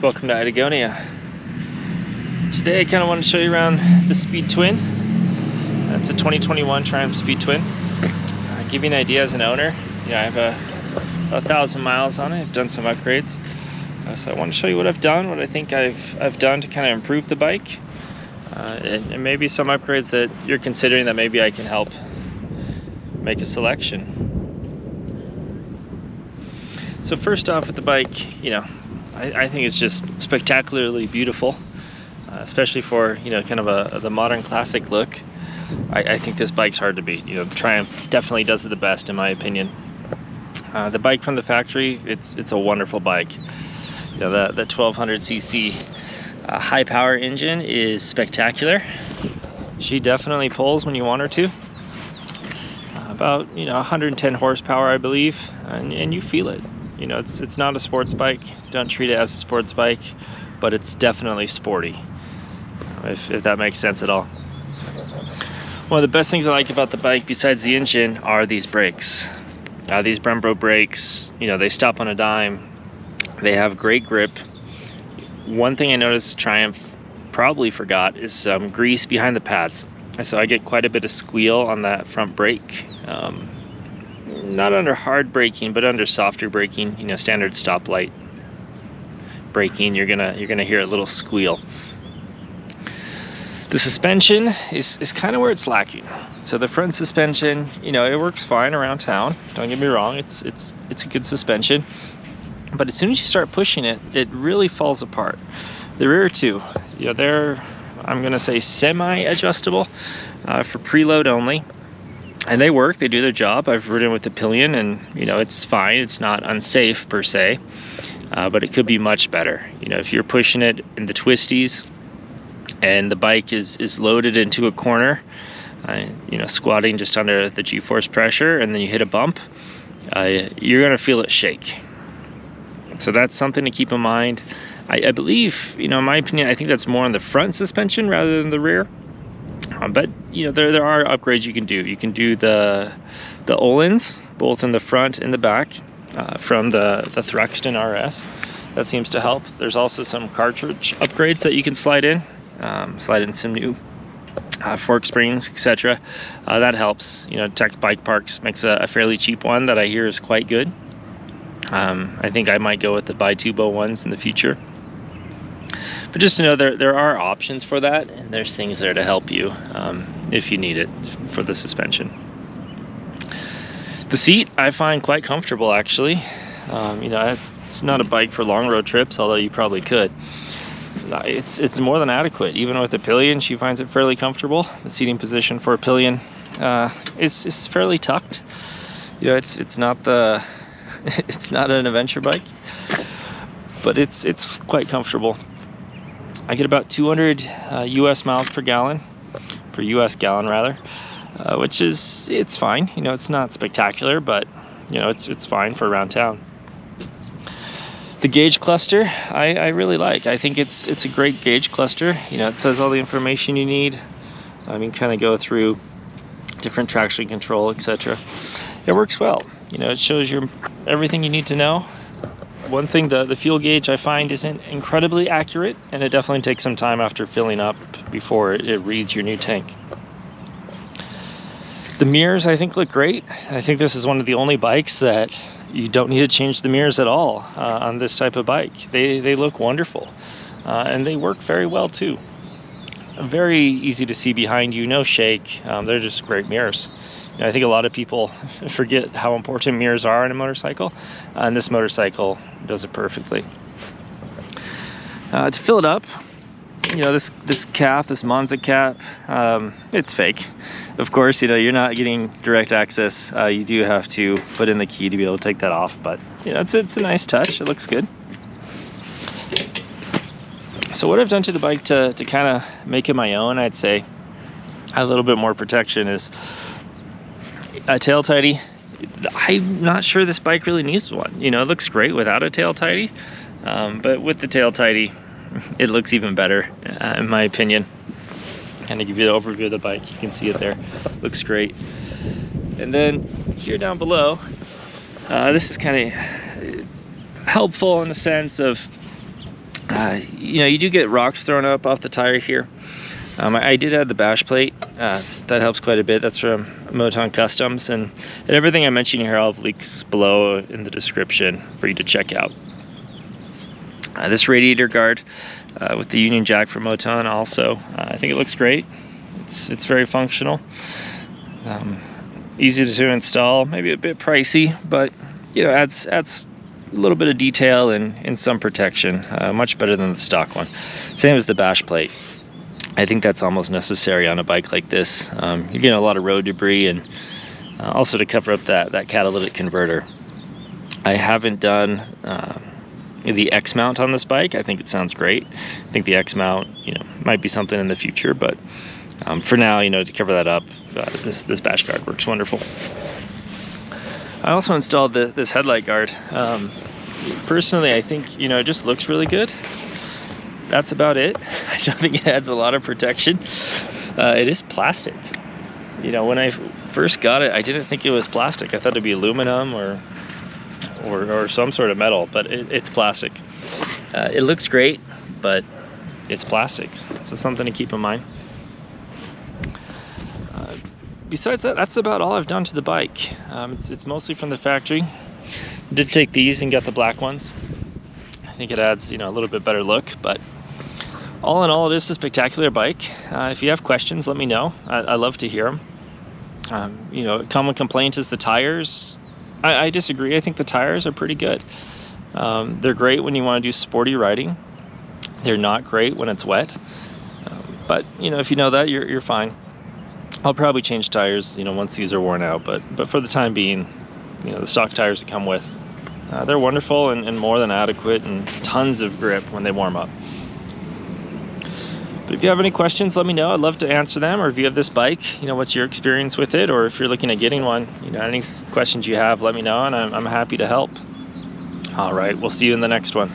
Welcome to Itagonia. Today I kind of want to show you around the Speed Twin. It's a 2021 Triumph Speed Twin. Give you an idea as an owner, I have about 1,000 miles on it. I've done some upgrades. So I want to show you what I've done, what I think I've done to kind of improve the bike. And maybe some upgrades that you're considering that maybe I can help make a selection. So first off with the bike, I think it's just spectacularly beautiful, especially for, kind of the modern classic look. I think this bike's hard to beat. Triumph definitely does it the best in my opinion. The bike from the factory, it's a wonderful bike. The 1200cc high power engine is spectacular. She definitely pulls when you want her to. About 110 horsepower, I believe, and you feel it. It's not a sports bike. Don't treat it as a sports bike, but it's definitely sporty, if that makes sense at all. One of the best things I like about the bike, besides the engine, are these brakes. These Brembo brakes, they stop on a dime. They have great grip. One thing I noticed Triumph probably forgot is some grease behind the pads. So I get quite a bit of squeal on that front brake. Not under hard braking, but under softer braking, standard stoplight braking, you're gonna hear a little squeal. The suspension is kind of where it's lacking. So the front suspension, it works fine around town. Don't get me wrong, it's a good suspension. But as soon as you start pushing it, it really falls apart. The rear too, they're, I'm gonna say, semi-adjustable for preload only. And they work, they do their job. I've ridden with the pillion and, it's fine. It's not unsafe per se, but it could be much better. If you're pushing it in the twisties and the bike is loaded into a corner, squatting just under the G-force pressure, and then you hit a bump, you're gonna feel it shake. So that's something to keep in mind. I believe, in my opinion, I think that's more on the front suspension rather than the rear. But there are upgrades you can do. You can do the Öhlins, both in the front and the back, from the Thruxton RS. That seems to help. There's also some cartridge upgrades that you can slide in some new fork springs, etc. That helps. Tech Bike Parks makes a fairly cheap one that I hear is quite good. I think I might go with the Bi-Tubo ones in the future. But just to know, there are options for that, and there's things there to help you if you need it for the suspension. The seat I find quite comfortable, actually. It's not a bike for long road trips, although you probably could. It's more than adequate. Even with a pillion, she finds it fairly comfortable. The seating position for a pillion is fairly tucked. It's not the it's not an adventure bike, but it's quite comfortable. I get about 200 US miles per gallon, per US gallon rather, which it's fine. It's not spectacular, but it's fine for around town. The gauge cluster I really like. I think it's a great gauge cluster. It says all the information you need. Kind of go through different traction control, etc. It works well. It shows you everything you need to know. One thing, the fuel gauge I find isn't incredibly accurate, and it definitely takes some time after filling up before it reads your new tank. The mirrors I think look great. I think this is one of the only bikes that you don't need to change the mirrors at all on this type of bike. They look wonderful, and they work very well too. Very easy to see behind you, no shake. They're just great mirrors. I think a lot of people forget how important mirrors are in a motorcycle, and this motorcycle does it perfectly. To fill it up, this cap, this Monza cap, it's fake. Of course, you're not getting direct access. You do have to put in the key to be able to take that off, but it's a nice touch. It looks good. So what I've done to the bike to kind of make it my own, I'd say, a little bit more protection, is a tail tidy. I'm not sure this bike really needs one. It looks great without a tail tidy, but with the tail tidy, it looks even better, in my opinion. Kind of give you the overview of the bike. You can see it there. Looks great. And then here down below, this is kind of helpful in the sense of You know, you do get rocks thrown up off the tire here. I did add the bash plate. That helps quite a bit. That's from Moton Customs, and everything I mentioned here, I'll have links below in the description for you to check out. This radiator guard with the Union jack from Moton also, I think it looks great. It's very functional, easy to install, maybe a bit pricey, but you know, adds a little bit of detail and some protection, much better than the stock one. Same as the bash plate. I think that's almost necessary on a bike like this. You're getting a lot of road debris, and also to cover up that catalytic converter. I haven't done the X mount on this bike. I think it sounds great. I think the X mount, you know, might be something in the future, but for now, you know, to cover that up, this bash guard works wonderful. I also installed this headlight guard. Personally, I think, you know, it just looks really good. That's about it. I don't think it adds a lot of protection. It is plastic. You know, when I first got it, I didn't think it was plastic. I thought it'd be aluminum or some sort of metal, but it's plastic. It looks great, but it's plastic. So something to keep in mind. Besides that, that's about all I've done to the bike. It's mostly from the factory. I did take these and got the black ones. I think it adds, you know, a little bit better look, but all in all, it is a spectacular bike. If you have questions, let me know. I love to hear them. You know, common complaint is the tires. I disagree. I think the tires are pretty good. They're great when you want to do sporty riding. They're not great when it's wet. But you know, if you know that, you're fine. I'll probably change tires, you know, once these are worn out. But for the time being, you know, the stock tires that come with, they're wonderful and more than adequate, and tons of grip when they warm up. But if you have any questions, let me know. I'd love to answer them. Or if you have this bike, you know, what's your experience with it? Or if you're looking at getting one, you know, any questions you have, let me know, and I'm happy to help. All right, we'll see you in the next one.